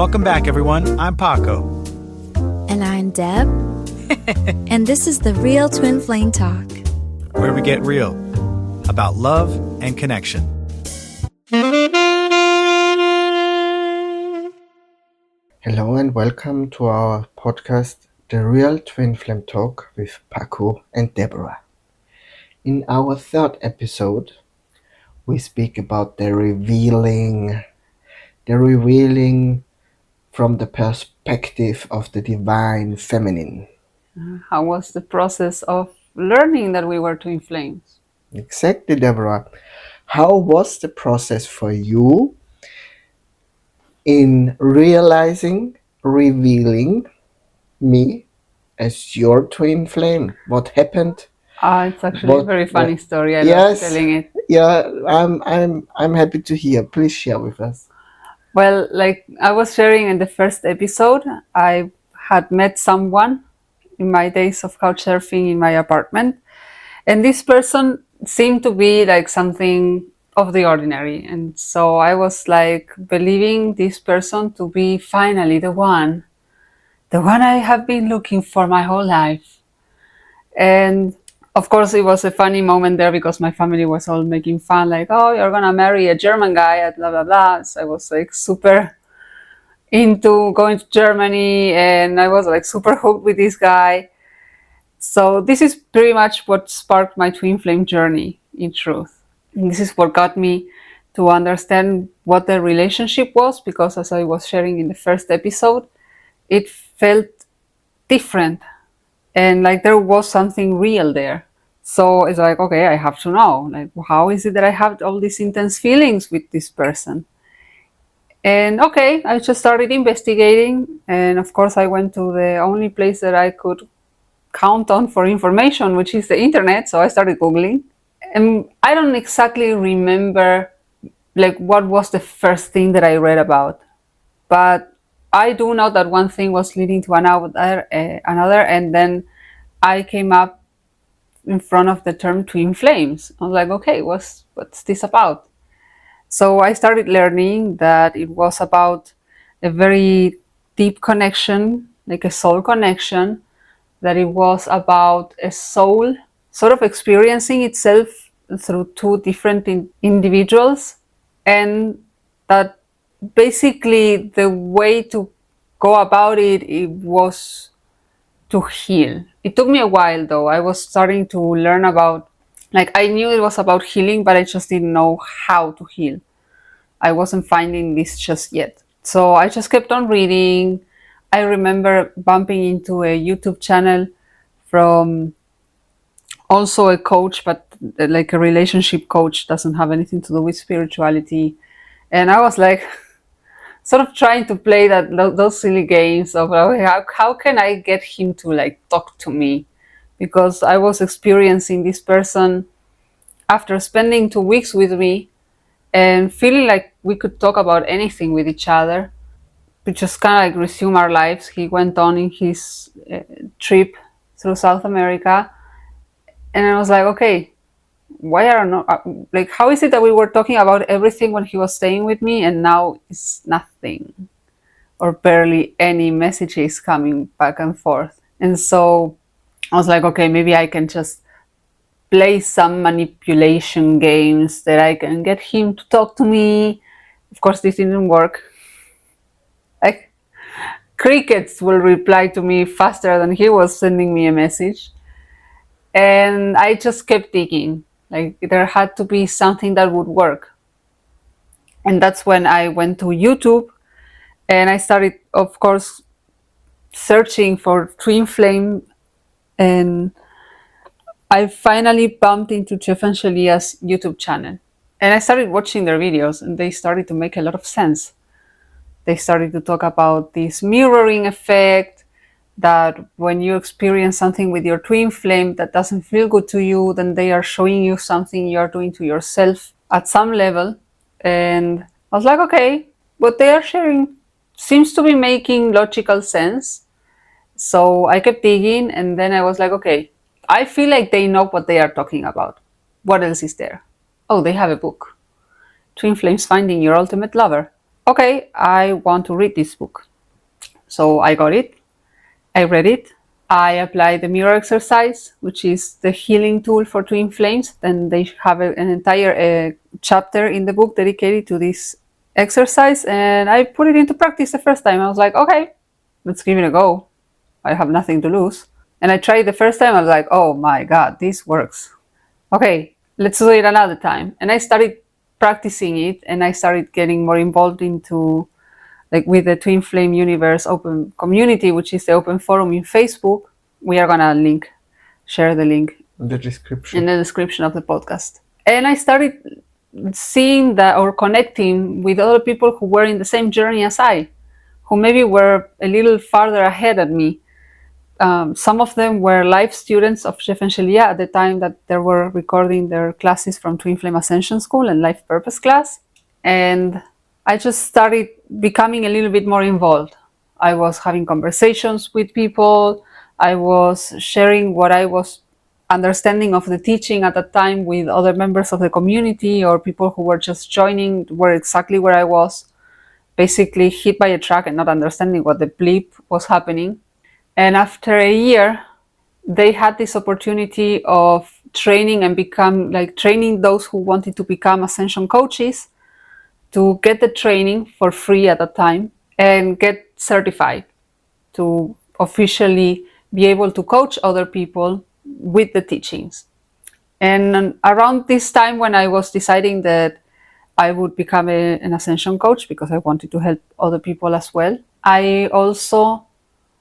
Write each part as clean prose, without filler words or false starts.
Welcome back, everyone. I'm Paco. And I'm Deb. And this is the Real Twin Flame Talk, where we get real about love and connection. Hello and welcome to our podcast, The Real Twin Flame Talk with Paco and Déborah. In our third episode, we speak about the revealing from the perspective of the divine feminine. How was the process of learning that we were twin flames? Exactly, Déborah. How was the process for you in revealing me as your twin flame? What happened? It's actually a very funny story. I love telling it. Yeah, I'm happy to hear. Please share with us. Well, like I was sharing in the first episode, I had met someone in my days of couch surfing in my apartment, and this person seemed to be like something of the ordinary, and so I was like believing this person to be finally the one I have been looking for my whole life. And of course it was a funny moment there because my family was all making fun, like, oh, you're gonna marry a German guy, blah blah blah. So I was like super into going to Germany, and I was like super hooked with this guy. So this is pretty much what sparked my twin flame journey, in truth. And this is what got me to understand what the relationship was, because as I was sharing in the first episode, it felt different and like there was something real there. So it's like, okay, I have to know, like, how is it that I have all these intense feelings with this person? And okay, I just started investigating, and of course I went to the only place that I could count on for information, which is the internet. So I started Googling, and I don't exactly remember like what was the first thing that I read about, but I do know that one thing was leading to another, and then I came up in front of the term twin flames. I was like, okay, what's this about? So I started learning that it was about a very deep connection, like a soul connection, that it was about a soul sort of experiencing itself through two different individuals, and that basically the way to go about it was to heal. It took me a while though. I was starting to learn about, like, I knew it was about healing, but I just didn't know how to heal. I wasn't finding this just yet. So I just kept on reading. I remember bumping into a YouTube channel from also a coach, but like a relationship coach, doesn't have anything to do with spirituality. And I was like, sort of trying to play those silly games of how can I get him to like talk to me, because I was experiencing this person after spending 2 weeks with me and feeling like we could talk about anything with each other. We just kind of like resume our lives. He went on in his trip through South America, and I was like, okay, why are not like, how is it that we were talking about everything when he was staying with me, and now it's nothing or barely any messages coming back and forth? And so I was like, okay, maybe I can just play some manipulation games that I can get him to talk to me. Of course, this didn't work. Like, crickets will reply to me faster than he was sending me a message. And I just kept digging. Like, there had to be something that would work. And that's when I went to YouTube and I started, of course, searching for twin flame. And I finally bumped into Jeff and Shalia's YouTube channel. And I started watching their videos, and they started to make a lot of sense. They started to talk about this mirroring effect, that when you experience something with your twin flame that doesn't feel good to you, then they are showing you something you're doing to yourself at some level. And I was like, okay, what they are sharing seems to be making logical sense. So I kept digging, and then I was like, okay, I feel like they know what they are talking about. What else is there? Oh, they have a book, Twin Flames Finding Your Ultimate Lover. okay, I want to read this book. So I got it, I read it, I applied the mirror exercise, which is the healing tool for twin flames. Then they have an entire chapter in the book dedicated to this exercise, and I put it into practice the first time. I was like, okay, let's give it a go. I have nothing to lose. And I tried the first time, I was like, oh my God, this works. Okay, let's do it another time. And I started practicing it, and I started getting more involved into, like, with the Twin Flame Universe open community, which is the open forum in Facebook. We are gonna share the link In the description. in the description of the podcast. And I started seeing that, or connecting with other people who were in the same journey as I, who maybe were a little farther ahead than me. Some of them were live students of Chef and Shelia at the time that they were recording their classes from Twin Flame Ascension School and Life Purpose class. And I just started becoming a little bit more involved. I was having conversations with people. I was sharing what I was understanding of the teaching at that time with other members of the community, or people who were just joining, were exactly where I was, basically hit by a truck and not understanding what the bleep was happening. And after a year, they had this opportunity of training training those who wanted to become ascension coaches, to get the training for free at that time and get certified to officially be able to coach other people with the teachings. And around this time, when I was deciding that I would become an ascension coach because I wanted to help other people as well, I also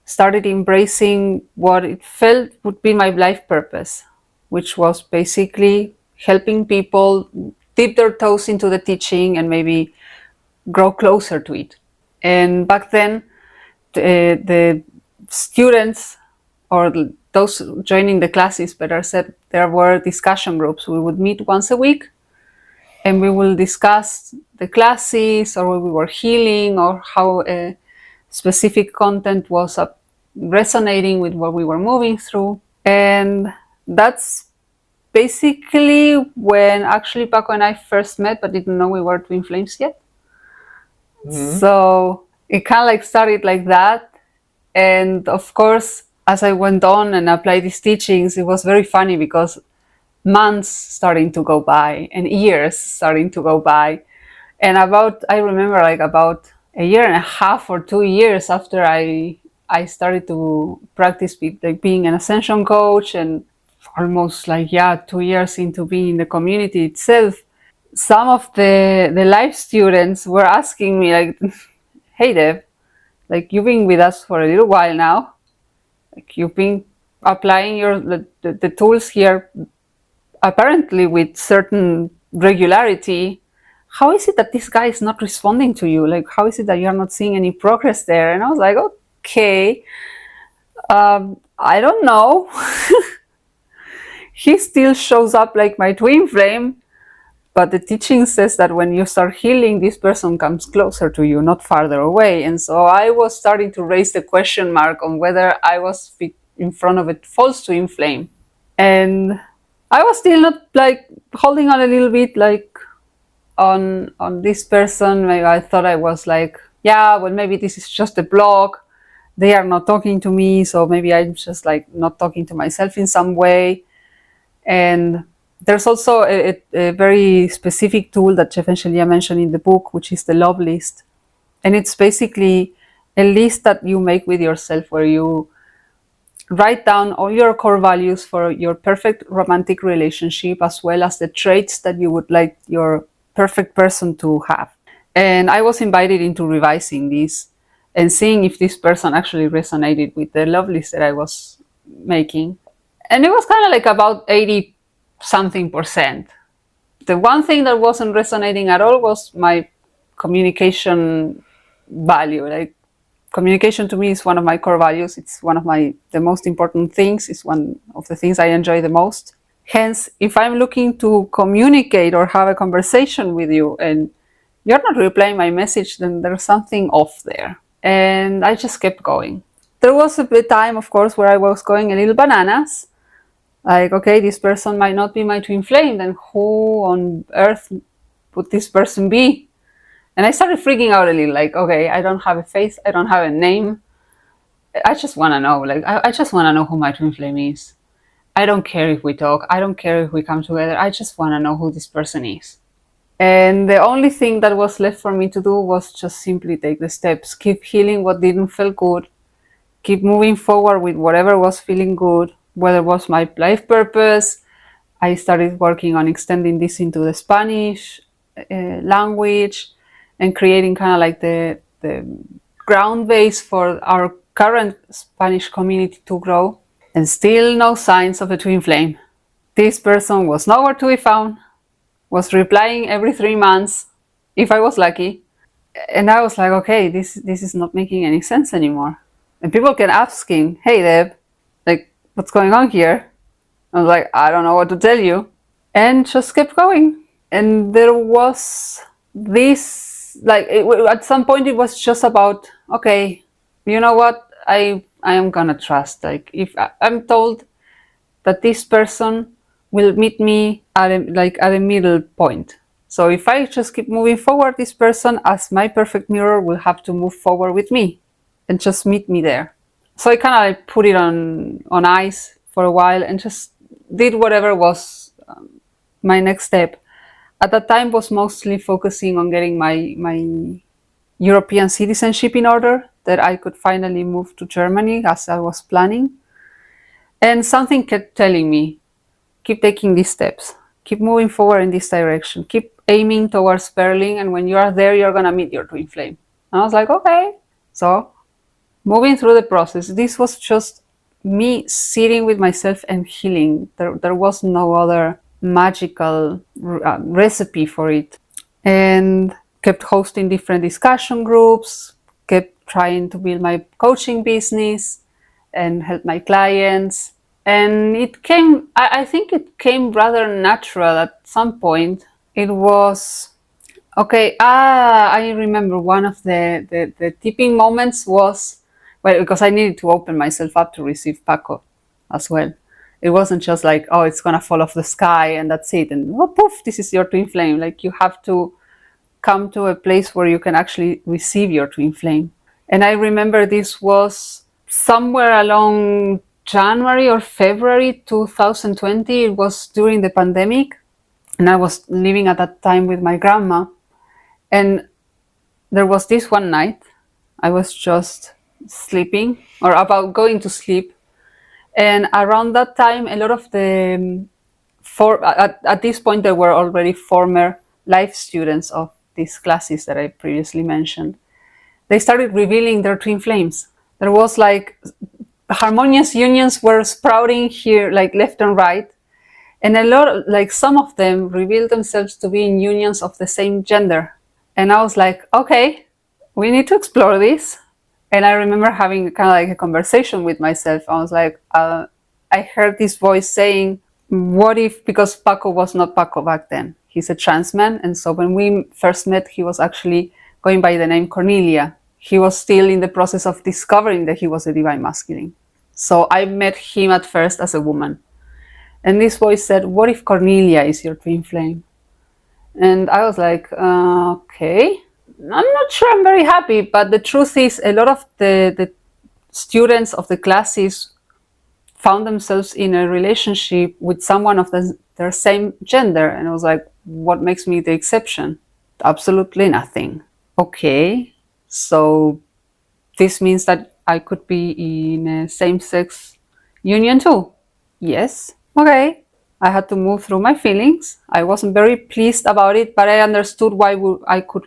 started embracing what it felt would be my life purpose, which was basically helping people dip their toes into the teaching and maybe grow closer to it. And back then, the students, or those joining the classes, better said, there were discussion groups. We would meet once a week and we will discuss the classes, or we were healing, or how specific content was resonating with what we were moving through. And that's basically when actually Paco and I first met, but didn't know we were twin flames yet. Mm-hmm. So it kind of like started like that. And of course, as I went on and applied these teachings, it was very funny because months starting to go by and years starting to go by. And I remember like about a year and a half or 2 years after I started to practice being an ascension coach, and almost 2 years into being in the community itself, some of the live students were asking me like, hey Deb, like, you've been with us for a little while now, like you've been applying the tools here apparently with certain regularity. How is it that this guy is not responding to you? Like, how is it that you're not seeing any progress there? And I was like, okay, I don't know. He still shows up like my twin flame, but the teaching says that when you start healing, this person comes closer to you, not farther away. And so I was starting to raise the question mark on whether I was in front of a false twin flame. And I was still not like holding on a little bit, like on this person. Maybe I thought I was like, yeah, well, maybe this is just a block. They are not talking to me, so maybe I'm just like not talking to myself in some way. And there's also a very specific tool that Chef and Shelia mentioned in the book, which is the love list. And it's basically a list that you make with yourself, where you write down all your core values for your perfect romantic relationship, as well as the traits that you would like your perfect person to have. And I was invited into revising this and seeing if this person actually resonated with the love list that I was making. And it was kind of like about 80 something percent. The one thing that wasn't resonating at all was my communication value. Like, communication to me is one of my core values. It's one of the most important things. It's one of the things I enjoy the most. Hence, if I'm looking to communicate or have a conversation with you and you're not replying my message, then there's something off there. And I just kept going. There was a time, of course, where I was going a little bananas. Like, okay, this person might not be my twin flame, then who on earth would this person be? And I started freaking out a little, like, okay, I don't have a face, I don't have a name. I just want to know, like, I just want to know who my twin flame is. I don't care if we talk, I don't care if we come together, I just want to know who this person is. And the only thing that was left for me to do was just simply take the steps, keep healing what didn't feel good, keep moving forward with whatever was feeling good, whether it was my life purpose. I started working on extending this into the Spanish language and creating kind of like the ground base for our current Spanish community to grow. And still no signs of a twin flame. This person was nowhere to be found, was replying every 3 months, if I was lucky. And I was like, okay, this is not making any sense anymore. And people kept asking, hey Deb, like, what's going on here? I was like, I don't know what to tell you. And just kept going. And there was this, like, at some point it was just about, okay, you know what? I am gonna trust. Like, if I'm told that this person will meet me at a middle point. So if I just keep moving forward, this person, as my perfect mirror, will have to move forward with me and just meet me there. So I kind of like put it on ice for a while and just did whatever was my next step. At that time was mostly focusing on getting my European citizenship in order, that I could finally move to Germany as I was planning. And something kept telling me, keep taking these steps, keep moving forward in this direction, keep aiming towards Berlin, and when you are there, you're gonna meet your twin flame. And I was like, okay. So moving through the process, this was just me sitting with myself and healing. There was no other magical recipe for it. And kept hosting different discussion groups, kept trying to build my coaching business and help my clients. And it came, I think it came rather natural at some point. It was, okay, I remember one of the tipping moments was, well, because I needed to open myself up to receive Paco as well. It wasn't just like, oh, it's gonna fall off the sky and that's it. And oh, poof, this is your twin flame. Like, you have to come to a place where you can actually receive your twin flame. And I remember this was somewhere along January or February 2020. It was during the pandemic. And I was living at that time with my grandma. And there was this one night, I was just sleeping or about going to sleep. And around that time, a lot of the, at this point, there were already former life students of these classes that I previously mentioned. They started revealing their twin flames. There was like harmonious unions were sprouting here, like left and right. And a lot, like some of them revealed themselves to be in unions of the same gender. And I was like, okay, we need to explore this. And I remember having kind of like a conversation with myself. I was like, I heard this voice saying, what if, because Paco was not Paco back then, he's a trans man. And so when we first met, he was actually going by the name Cornelia. He was still in the process of discovering that he was a divine masculine. So I met him at first as a woman. And this voice said, what if Cornelia is your twin flame? And I was like, okay. I'm not sure I'm very happy, but the truth is a lot of the students of the classes found themselves in a relationship with someone of their same gender. And I was like, what makes me the exception? Absolutely nothing. Okay, so this means that I could be in a same-sex union too. Yes, okay. I had to move through my feelings. I wasn't very pleased about it, but I understood why I could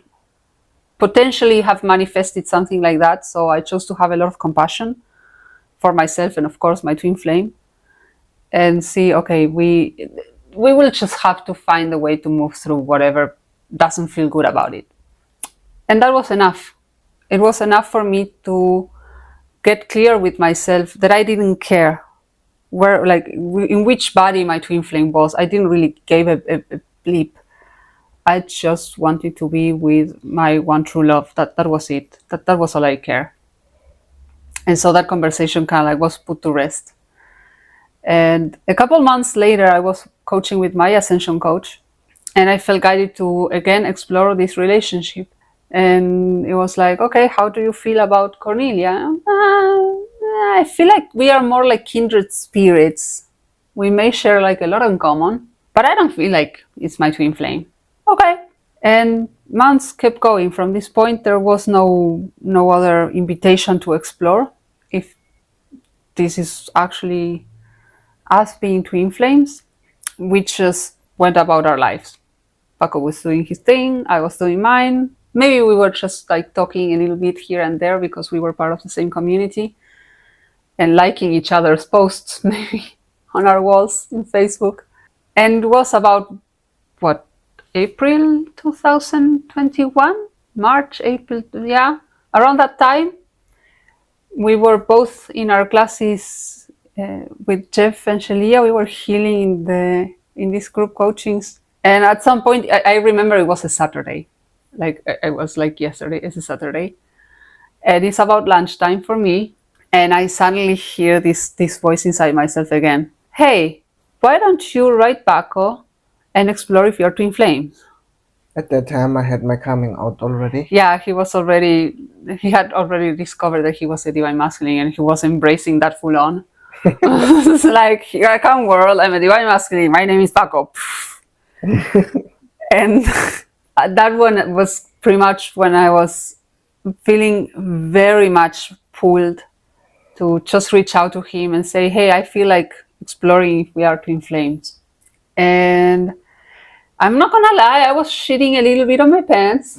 potentially have manifested something like that. So I chose to have a lot of compassion for myself and of course my twin flame, and see, okay, we will just have to find a way to move through whatever doesn't feel good about it. And that was enough. It was enough for me to get clear with myself that I didn't care where, like, in which body my twin flame was. I didn't really give a bleep. I just wanted to be with my one true love. That was it. That was all I care. And so that conversation kind of like was put to rest. And a couple months later, I was coaching with my ascension coach, and I felt guided to again explore this relationship. And it was like, okay, how do you feel about Cornelia? I feel like we are more like kindred spirits. We may share like a lot in common, but I don't feel like it's my twin flame. Okay. And months kept going. From this point, there was no other invitation to explore if this is actually us being twin flames. We just went about our lives. Paco was doing his thing, I was doing mine. Maybe we were just like talking a little bit here and there because we were part of the same community and liking each other's posts, maybe on our walls in Facebook. And it was about what, April 2021? March, April, yeah, around that time. We were both in our classes with Jeff and Shelia. We were healing in these group coachings. And at some point, I remember it was a Saturday. Like, it was like yesterday, it's a Saturday. And it's about lunchtime for me. And I suddenly hear this voice inside myself again. Hey, why don't you write Paco and explore if you're twin flames? At that time, I had my coming out already. Yeah, he had already discovered that he was a divine masculine, and he was embracing that full on. It's like, here I come, world, I'm a divine masculine, my name is Paco. And that one was pretty much when I was feeling very much pulled to just reach out to him and say, hey, I feel like exploring if we are twin flames. And I'm not gonna lie, I was shitting a little bit on my pants.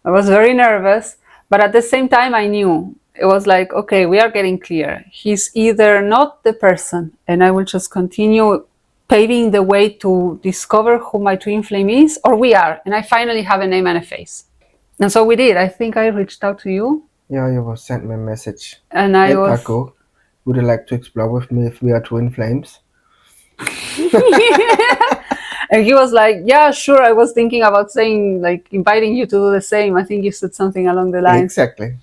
I was very nervous, but at the same time I knew it was like, okay, we are getting clear. He's either not the person, and I will just continue paving the way to discover who my twin flame is, or we are, and I finally have a name and a face. And so we did. I think I reached out to you. Yeah, you was sent me a message. And I Hey, was... Paco, would you like to explore with me if we are twin flames? And he was like, yeah, sure. I was thinking about saying, like, inviting you to do the same. I think you said something along the lines. Exactly.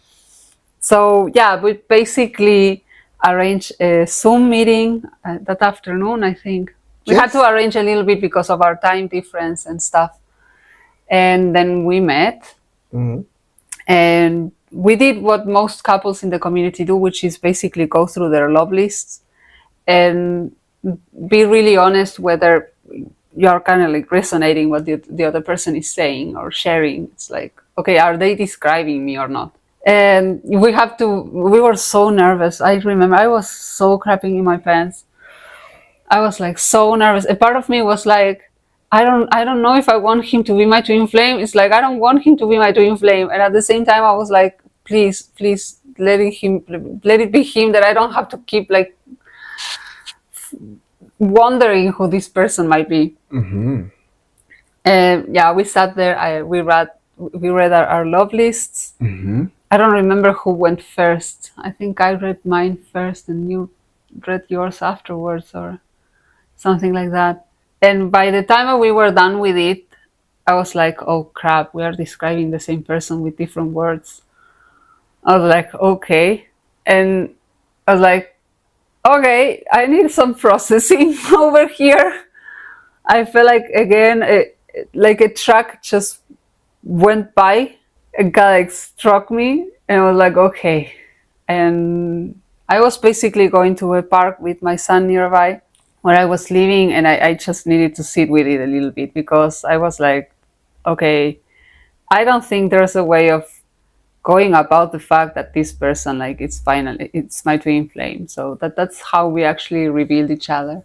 So, yeah, we basically arranged a Zoom meeting that afternoon, I think. We had to arrange a little bit because of our time difference and stuff. And then we met. Mm-hmm. And we did what most couples in the community do, which is basically go through their love lists and be really honest whether you're kind of like resonating what the other person is saying or sharing. It's like, okay, are they describing me or not? And we were so nervous. I remember I was so crapping in my pants. I was like so nervous. A part of me was like, I don't know if I want him to be my twin flame. It's like, I don't want him to be my twin flame. And at the same time, I was like, please let it be him, that I don't have to keep like wondering who this person might be. Mm-hmm. And yeah, we sat there. We read our love lists. Mm-hmm. I don't remember who went first. I think I read mine first and you read yours afterwards or something like that. And by the time we were done with it, I was like, oh crap, we are describing the same person with different words. I was like, okay. And I was like, okay, I need some processing over here. I felt like, again, like a truck just went by. A guy like struck me, and I was like, okay. And I was basically going to a park with my son nearby where I was living, and I just needed to sit with it a little bit because I was like, okay, I don't think there's a way of going about the fact that this person, like, it's my twin flame. So that's how we actually revealed each other.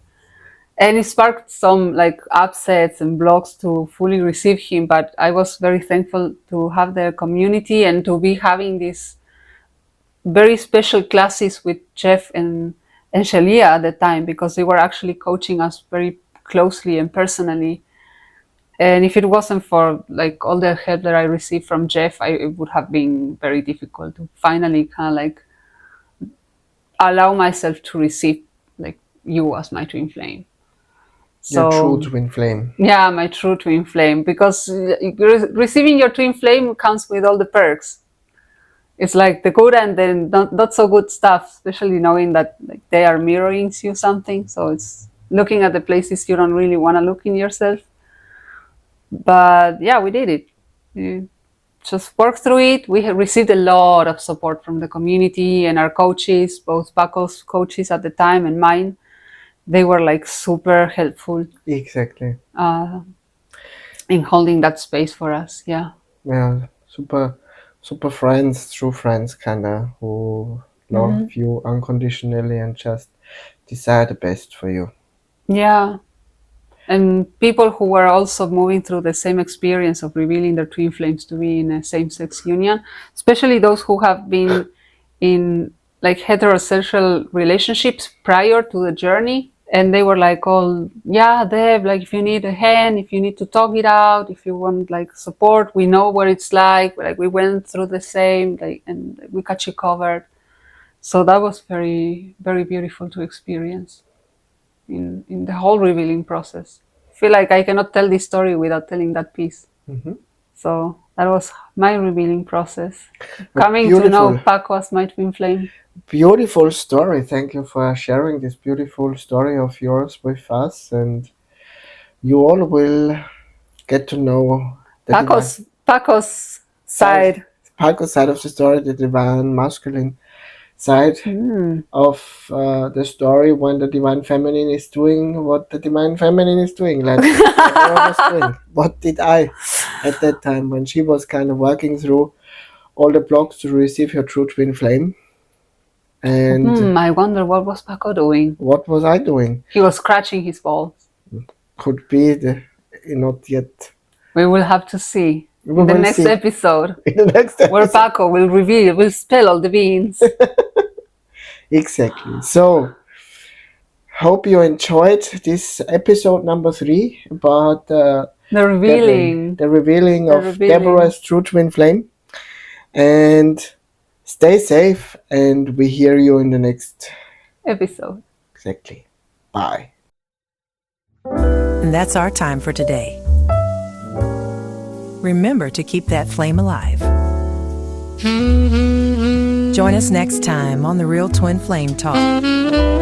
And it sparked some like upsets and blogs to fully receive him, but I was very thankful to have the community and to be having these very special classes with Jeff and Shelia at the time, because they were actually coaching us very closely and personally. And if it wasn't for like all the help that I received from Jeff, it would have been very difficult to finally kind of like allow myself to receive like you as my twin flame. Your true twin flame. Yeah, my true twin flame, because receiving your twin flame comes with all the perks. It's like the good and then not so good stuff, especially knowing that like they are mirroring you something. So it's looking at the places you don't really want to look in yourself. But yeah, we did it. just worked through it. We have received a lot of support from the community and our coaches, both Paco's coaches at the time and mine. They were like super helpful. Exactly. In holding that space for us. Yeah. Yeah, super friends, true friends, kinda, who love you unconditionally and just desire the best for you. Yeah. And people who were also moving through the same experience of revealing their twin flames to be in a same-sex union, especially those who have been in like heterosexual relationships prior to the journey. And they were like, oh, yeah, Deb, like if you need a hand, if you need to talk it out, if you want like support, we know what it's like we went through the same, like, and we got you covered. So that was very, very beautiful to experience in the whole revealing process. I feel like I cannot tell this story without telling that piece. So that was my revealing process. Coming to know Paco as my twin flame. Beautiful story. Thank you for sharing this beautiful story of yours with us, and you all will get to know the Paco's side. Paco's side of the story, the divine masculine side of the story, when the divine feminine is doing what the divine feminine is doing, like Déborah was doing. What did I at that time when she was kind of working through all the blocks to receive her true twin flame? And I wonder what was Paco doing. What was I doing? He was scratching his balls. Could be not yet. We will have to see in the next episode. In the next episode, where Paco will spill all the beans. Exactly. So, hope you enjoyed this episode number 3 about the revealing of Déborah's true twin flame. And stay safe, and we hear you in the next episode. Exactly. Bye. And that's our time for today. Remember to keep that flame alive. Join us next time on The Real Twin Flame Talk.